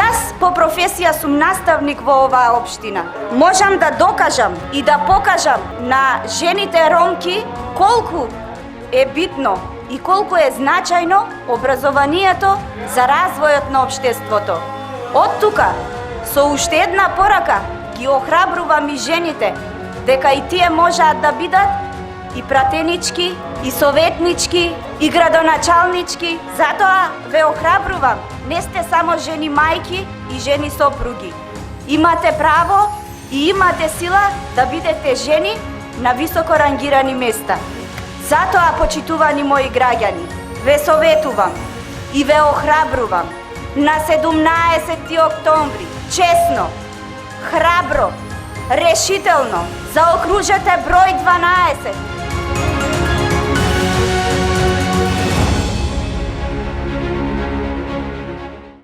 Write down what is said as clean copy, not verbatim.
Јас по професија сум наставник во оваа општина. Можам да докажам и да покажам на жените ромки колку е битно и колку е значајно образованието за развојот на општеството. Од тука, со уште една порака, ги охрабрувам и жените дека и тие можат да бидат и пратенички, и советнички, и градоначалнички. Затоа ве охрабрувам. Не сте само жени мајки и жени сопруги. Имате право и имате сила да бидете жени на високо рангирани места. Затоа, почитувани мои граѓани, ве советувам и ве охрабрувам на 17 октомври, честно, храбро, решително, заокружете број 12